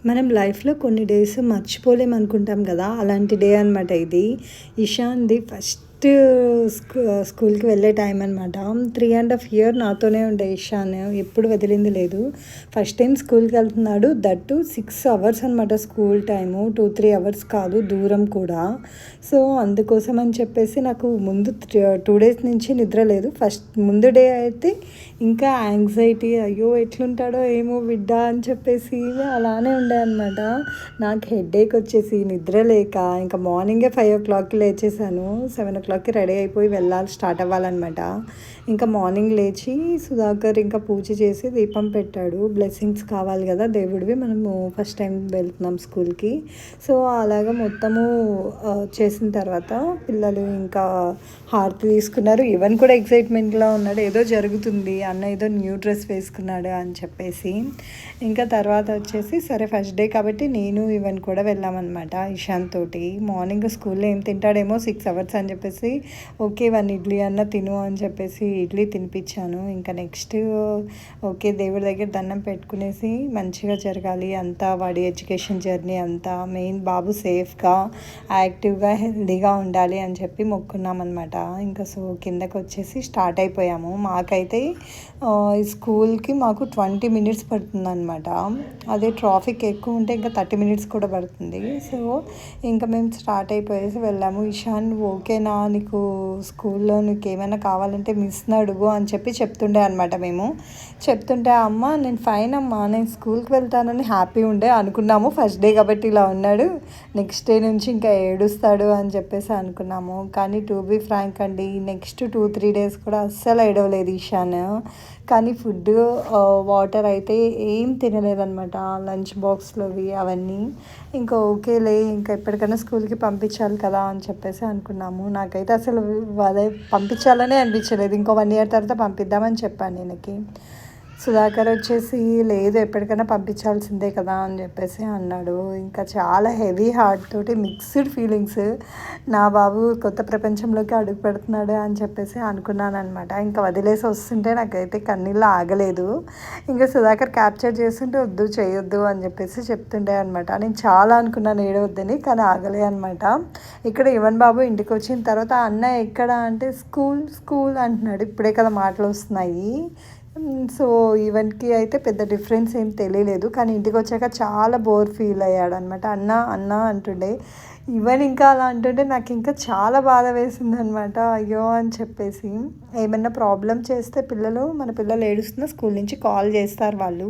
మనం లైఫ్‌లో కొన్ని డేస్ మర్చిపోలేమనుకుంటాం గదా! అలాంటి డే అనమాట ఇది. ఇషాన్‌ది ఫస్ట్ స్కూల్‌కి వెళ్ళే టైం అనమాట. 3½ ఇయర్ నాతోనే ఉండే ఇషాన్. ఎప్పుడు వదిలింది లేదు. ఫస్ట్ టైమ్ స్కూల్‌కెళ్తున్నాడు. దట్ టూ 6 అవర్స్ అనమాట స్కూల్ టైము. 2, 3 అవర్స్ కాదు, దూరం కూడా. సో, అందుకోసం అని చెప్పేసి నాకు ముందు 2 డేస్ నుంచి నిద్ర లేదు. ఫస్ట్ ముందు డే అయితే ఇంకా యాంగ్జైటీ, అయ్యో! ఎట్లుంటాడో ఏమో బిడ్డ అని చెప్పేసి అలానే ఉండే అనమాట. నాకు హెడేక్ వచ్చేసి నిద్ర లేక ఇంకా మార్నింగే 5:00కి లేచేసాను. 7:00కి రెడీ అయిపోయి స్టార్ట్ అవ్వాలన్నమాట. ఇంకా మార్నింగ్ లేచి సుధాకర్ ఇంకా పూజ చేసి దీపం పెట్టాడు. బ్లెస్సింగ్స్ కావాలి కదా దేవుడివి, మనము ఫస్ట్ టైం వెళ్తున్నాం స్కూల్‌కి. సో, అలాగా మొత్తము చేసిన తర్వాత పిల్లలు ఇంకా హారతి తీసుకున్నారు. ఈవెన్ కూడా ఎక్సైట్మెంట్‌లో ఉన్నాడు. ఏదో జరుగుతుంది, అన్న ఏదో న్యూ డ్రెస్ వేసుకున్నాడు అని చెప్పేసి. ఇంకా తర్వాత వచ్చేసి సరే ఫస్ట్ డే కాబట్టి నేను ఈవెన్ కూడా వెళ్ళామన్నమాట ఇషాన్ తోటి. మార్నింగ్ స్కూల్లో ఏం తింటాడేమో 6 అవర్స్ అని చెప్పేసి ఓకే 1 ఇడ్లీ అన్న తిను అని చెప్పేసి ఇడ్లీ తినిపించాను. ఇంకా నెక్స్ట్ ఓకే దేవుడి దగ్గర దండం పెట్టుకునేసి మంచిగా జరగాలి అంతా, వాడి ఎడ్యుకేషన్ జర్నీ అంతా, మెయిన్ బాబు సేఫ్గా యాక్టివ్గా హెల్దీగా ఉండాలి అని చెప్పి మొక్కున్నామన్నమాట. ఇంకా సో కిందకి వచ్చేసి స్టార్ట్ అయిపోయాము. మాకైతే ఈ స్కూల్కి మాకు 20 మినిట్స్ పడుతుందన్నమాట. అదే ట్రాఫిక్ ఎక్కువ ఉంటే ఇంకా 30 మినిట్స్ కూడా పడుతుంది. సో ఇంకా మేము స్టార్ట్ అయిపోయేసి వెళ్ళాము. ఇషాన్ ఓకేనా, నీకు స్కూల్లో నీకు ఏమైనా కావాలంటే మిస్ని అడుగు అని చెప్తుండే అనమాట. మేము చెప్తుంటే అమ్మ నేను ఫైన్ అమ్మా, నేను స్కూల్కి వెళ్తానని హ్యాపీ ఉండే అనుకున్నాము. ఫస్ట్ డే కాబట్టి ఇలా ఉన్నాడు, నెక్స్ట్ డే నుంచి ఇంకా ఏడుస్తాడు అని చెప్పేసి అనుకున్నాము. కానీ టు బీ ఫ్రాంక్ అండి, నెక్స్ట్ 2-3 డేస్ కూడా అస్సలు ఏడవలేదు ఇషాన్. కానీ ఫుడ్, వాటర్ అయితే ఏం తినలేదన్నమాట. లంచ్ బాక్స్లోవి అవన్నీ. ఇంకా ఓకేలే, ఇంకా ఎప్పటికైనా స్కూల్కి పంపించాలి కదా అని చెప్పేసి అనుకున్నాము. నాకైతే అసలు అదే పంపించాలనే అనిపించలేదు. ఇంకో 1 ఇయర్ తర్వాత పంపిద్దామని చెప్పాను నేనకి. సుధాకర్ వచ్చేసి లేదు ఎప్పటికైనా పంపించాల్సిందే కదా అని చెప్పేసి అన్నాడు. ఇంకా చాలా హెవీ హార్ట్ తోటి మిక్స్డ్ ఫీలింగ్స్, నా బాబు కొత్త ప్రపంచంలోకి అడుగు పెడుతున్నాడు అని చెప్పేసి అనుకున్నాను అనమాట. ఇంకా వదిలేసి వస్తుంటే నాకైతే కన్నీళ్ళు ఆగలేదు. ఇంకా సుధాకర్ క్యాప్చర్ చేస్తుంటే వద్దు చేయొద్దు అని చెప్పేసి చెప్తుండే అనమాట. నేను చాలా అనుకున్నాను ఏడవద్దని, కానీ ఆగలే అనమాట. ఇక్కడ యువన్ బాబు ఇంటికి వచ్చిన తర్వాత అన్న ఎక్కడ అంటే స్కూల్ స్కూల్ అంటున్నాడు. ఇప్పుడే కదా మాటలు వస్తున్నాయి. సో ఈవెన్కి అయితే పెద్ద డిఫరెన్స్ ఏం తెలియలేదు, కానీ ఇంటికి వచ్చాక చాలా బోర్ ఫీల్ అయ్యాడు అనమాట. అన్న అన్న అంటుండే. ఈవెన్ ఇంకా అలా అంటుంటే నాకు ఇంకా చాలా బాధ వేసింది అనమాట. అయ్యో అని చెప్పేసి. ఏమన్నా ప్రాబ్లం చేస్తే మన పిల్లలు ఏడుస్తున్నా స్కూల్ నుంచి కాల్ చేస్తారు వాళ్ళు.